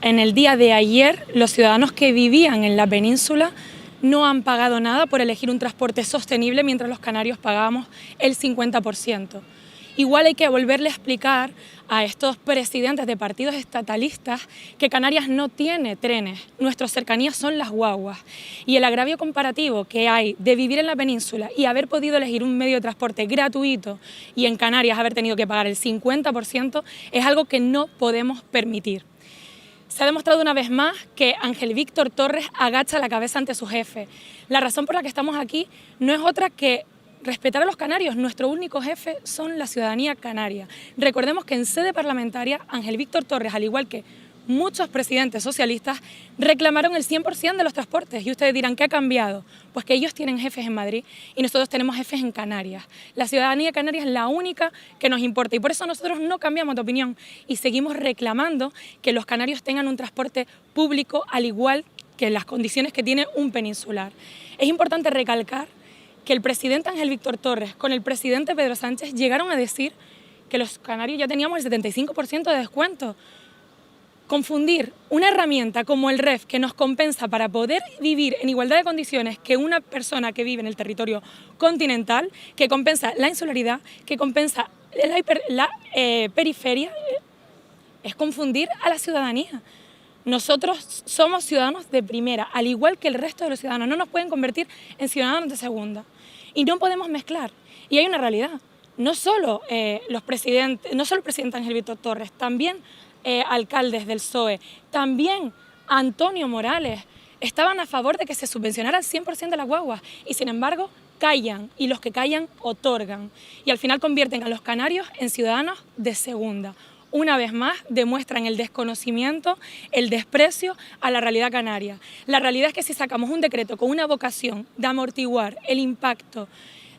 En el día de ayer, los ciudadanos que vivían en la península no han pagado nada por elegir un transporte sostenible, mientras los canarios pagamos el 50%. Igual hay que volverle a explicar a estos presidentes de partidos estatalistas que Canarias no tiene trenes, nuestras cercanías son las guaguas. Y el agravio comparativo que hay de vivir en la península y haber podido elegir un medio de transporte gratuito y en Canarias haber tenido que pagar el 50% es algo que no podemos permitir. Se ha demostrado una vez más que Ángel Víctor Torres agacha la cabeza ante su jefe. La razón por la que estamos aquí no es otra que respetar a los canarios. Nuestro único jefe son la ciudadanía canaria. Recordemos que en sede parlamentaria Ángel Víctor Torres, al igual que muchos presidentes socialistas, reclamaron el 100% de los transportes. Y ustedes dirán, ¿qué ha cambiado? Pues que ellos tienen jefes en Madrid y nosotros tenemos jefes en Canarias. La ciudadanía canaria es la única que nos importa y por eso nosotros no cambiamos de opinión y seguimos reclamando que los canarios tengan un transporte público al igual que las condiciones que tiene un peninsular. Es importante recalcar que el presidente Ángel Víctor Torres con el presidente Pedro Sánchez llegaron a decir que los canarios ya teníamos el 75% de descuento. Confundir una herramienta como el REF que nos compensa para poder vivir en igualdad de condiciones que una persona que vive en el territorio continental, que compensa la insularidad, que compensa la periferia, es confundir a la ciudadanía. Nosotros somos ciudadanos de primera, al igual que el resto de los ciudadanos. No nos pueden convertir en ciudadanos de segunda. Y no podemos mezclar. Y hay una realidad. No solo el presidente Ángel Víctor Torres, también alcaldes del PSOE, también Antonio Morales, estaban a favor de que se subvencionara el 100% de las guaguas y sin embargo callan y los que callan otorgan y al final convierten a los canarios en ciudadanos de segunda. Una vez más demuestran el desconocimiento, el desprecio a la realidad canaria. La realidad es que si sacamos un decreto con una vocación de amortiguar el impacto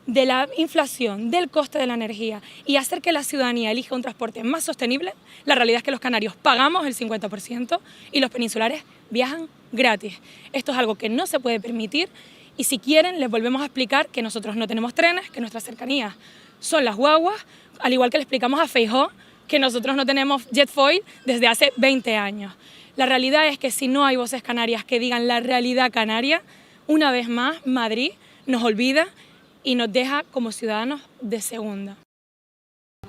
de la inflación, del coste de la energía y hacer que la ciudadanía elija un transporte más sostenible, la realidad es que los canarios pagamos el 50% y los peninsulares viajan gratis. Esto es algo que no se puede permitir y si quieren les volvemos a explicar que nosotros no tenemos trenes, que nuestras cercanías son las guaguas, al igual que le explicamos a Feijóo que nosotros no tenemos jet foil desde hace 20 años. La realidad es que si no hay voces canarias que digan la realidad canaria, una vez más Madrid nos olvida y nos deja como ciudadanos de segunda.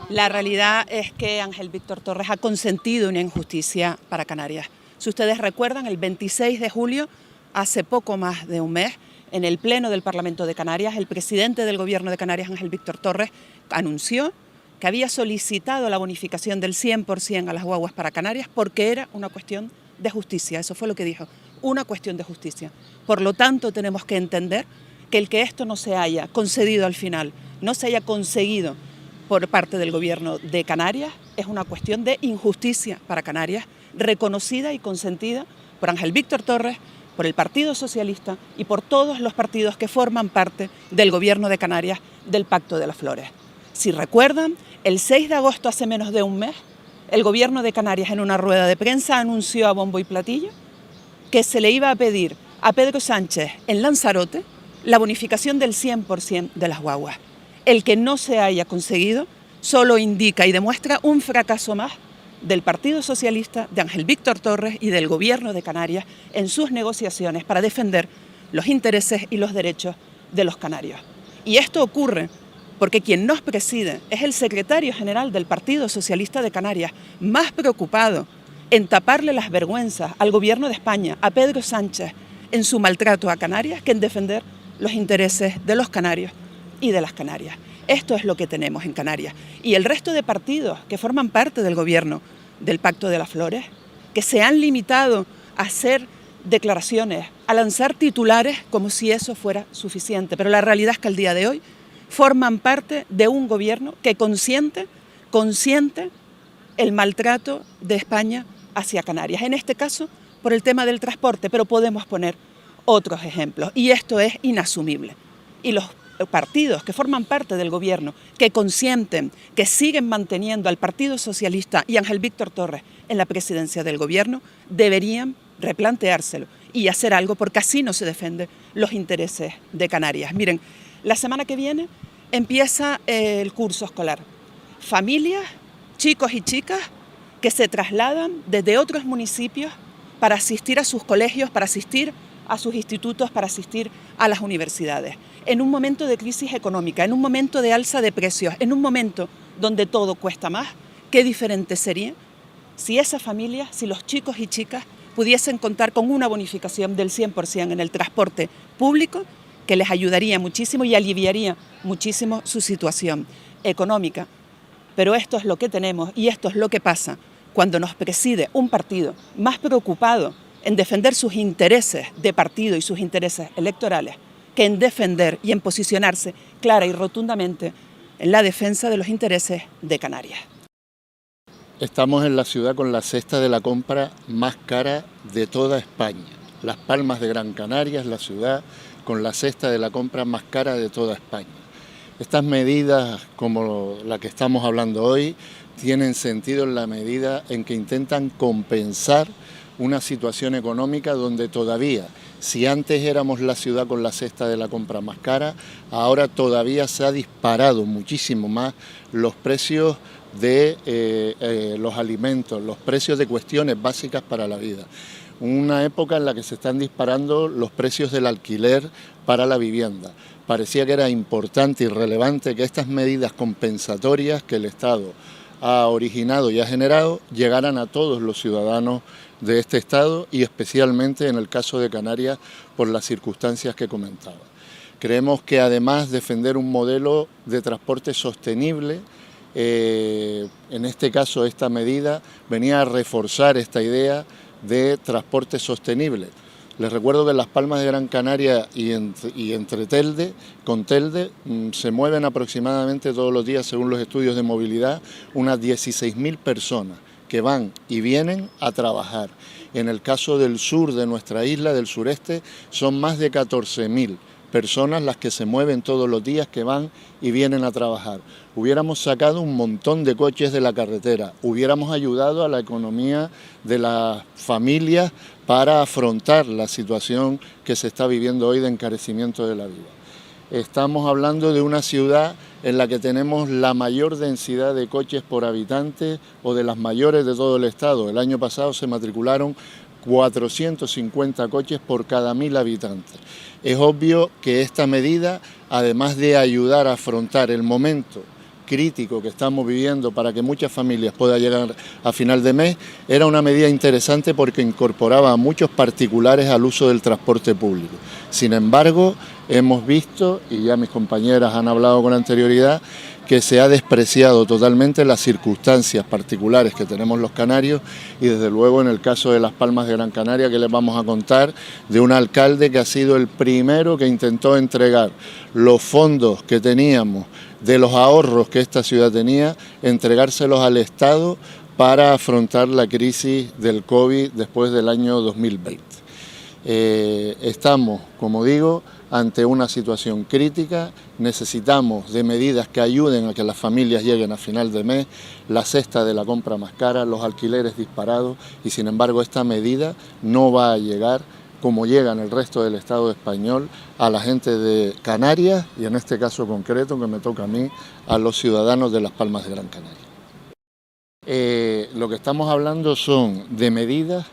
La realidad es que Ángel Víctor Torres ha consentido una injusticia para Canarias. Si ustedes recuerdan, el 26 de julio, hace poco más de un mes, en el Pleno del Parlamento de Canarias, el presidente del Gobierno de Canarias, Ángel Víctor Torres, anunció que había solicitado la bonificación del 100% a las guaguas para Canarias porque era una cuestión de justicia. Eso fue lo que dijo, una cuestión de justicia. Por lo tanto, tenemos que entender que el que esto no se haya concedido al final, no se haya conseguido por parte del Gobierno de Canarias, es una cuestión de injusticia para Canarias, reconocida y consentida por Ángel Víctor Torres, por el Partido Socialista y por todos los partidos que forman parte del Gobierno de Canarias del Pacto de las Flores. Si recuerdan, el 6 de agosto, hace menos de un mes, el Gobierno de Canarias en una rueda de prensa anunció a bombo y platillo que se le iba a pedir a Pedro Sánchez en Lanzarote la bonificación del 100% de las guaguas. El que no se haya conseguido solo indica y demuestra un fracaso más del Partido Socialista, de Ángel Víctor Torres y del Gobierno de Canarias en sus negociaciones para defender los intereses y los derechos de los canarios. Y esto ocurre porque quien nos preside es el secretario general del Partido Socialista de Canarias, más preocupado en taparle las vergüenzas al Gobierno de España, a Pedro Sánchez, en su maltrato a Canarias, que en defender los intereses de los canarios y de las Canarias. Esto es lo que tenemos en Canarias. Y el resto de partidos que forman parte del gobierno del Pacto de las Flores, que se han limitado a hacer declaraciones, a lanzar titulares como si eso fuera suficiente. Pero la realidad es que al día de hoy forman parte de un gobierno que consiente el maltrato de España hacia Canarias. En este caso, por el tema del transporte, pero podemos poner otros ejemplos. Y esto es inasumible. Y los partidos que forman parte del gobierno, que consienten, que siguen manteniendo al Partido Socialista y Ángel Víctor Torres en la presidencia del gobierno, deberían replanteárselo y hacer algo porque así no se defienden los intereses de Canarias. Miren, la semana que viene empieza el curso escolar. Familias, chicos y chicas que se trasladan desde otros municipios para asistir a sus colegios, para asistir a sus institutos, para asistir a las universidades. En un momento de crisis económica, en un momento de alza de precios, en un momento donde todo cuesta más, qué diferente sería si esas familias, si los chicos y chicas pudiesen contar con una bonificación del 100% en el transporte público, que les ayudaría muchísimo y aliviaría muchísimo su situación económica. Pero esto es lo que tenemos y esto es lo que pasa cuando nos preside un partido más preocupado en defender sus intereses de partido y sus intereses electorales que en defender y en posicionarse clara y rotundamente en la defensa de los intereses de Canarias. Estamos en la ciudad con la cesta de la compra más cara de toda España. Las Palmas de Gran Canaria es la ciudad con la cesta de la compra más cara de toda España. Estas medidas, como la que estamos hablando hoy, tienen sentido en la medida en que intentan compensar una situación económica donde todavía, si antes éramos la ciudad con la cesta de la compra más cara, ahora todavía se ha disparado muchísimo más los precios de los alimentos, los precios de cuestiones básicas para la vida. Una época en la que se están disparando los precios del alquiler para la vivienda. Parecía que era importante y relevante que estas medidas compensatorias que el Estado ha originado y ha generado llegaran a todos los ciudadanos de este Estado y especialmente en el caso de Canarias por las circunstancias que comentaba. Creemos que además defender un modelo de transporte sostenible, en este caso esta medida venía a reforzar esta idea de transporte sostenible. Les recuerdo que en Las Palmas de Gran Canaria y entre Telde, con Telde, se mueven aproximadamente todos los días, según los estudios de movilidad, unas 16.000 personas que van y vienen a trabajar. En el caso del sur de nuestra isla, del sureste, son más de 14.000 personas las que se mueven todos los días, que van y vienen a trabajar. Hubiéramos sacado un montón de coches de la carretera, hubiéramos ayudado a la economía de las familias para afrontar la situación que se está viviendo hoy de encarecimiento de la vida. Estamos hablando de una ciudad en la que tenemos la mayor densidad de coches por habitante o de las mayores de todo el estado. El año pasado se matricularon 450 coches por cada 1.000 habitantes. Es obvio que esta medida, además de ayudar a afrontar el momento crítico que estamos viviendo para que muchas familias puedan llegar a final de mes, era una medida interesante porque incorporaba a muchos particulares al uso del transporte público. Sin embargo, hemos visto, y ya mis compañeras han hablado con anterioridad, que se ha despreciado totalmente las circunstancias particulares que tenemos los canarios y desde luego en el caso de Las Palmas de Gran Canaria, que les vamos a contar de un alcalde que ha sido el primero que intentó entregar los fondos que teníamos de los ahorros que esta ciudad tenía, entregárselos al Estado para afrontar la crisis del COVID después del año 2020. Estamos, como digo, ante una situación crítica, necesitamos de medidas que ayuden a que las familias lleguen a final de mes, la cesta de la compra más cara, los alquileres disparados y sin embargo esta medida no va a llegar como llega en el resto del Estado español a la gente de Canarias y en este caso concreto que me toca a mí, a los ciudadanos de Las Palmas de Gran Canaria. Lo que estamos hablando son de medidas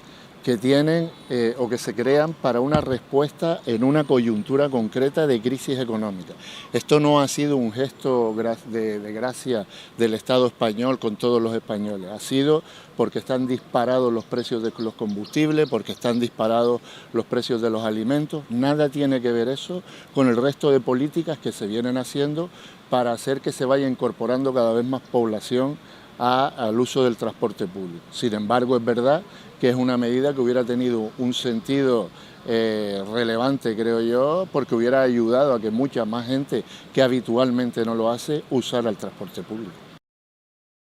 que tienen o que se crean para una respuesta en una coyuntura concreta de crisis económica. Esto no ha sido un gesto de gracia del Estado español con todos los españoles, ha sido porque están disparados los precios de los combustibles, porque están disparados los precios de los alimentos. Nada tiene que ver eso con el resto de políticas que se vienen haciendo para hacer que se vaya incorporando cada vez más población al uso del transporte público. Sin embargo, es verdad que es una medida que hubiera tenido un sentido relevante, creo yo, porque hubiera ayudado a que mucha más gente que habitualmente no lo hace usara el transporte público.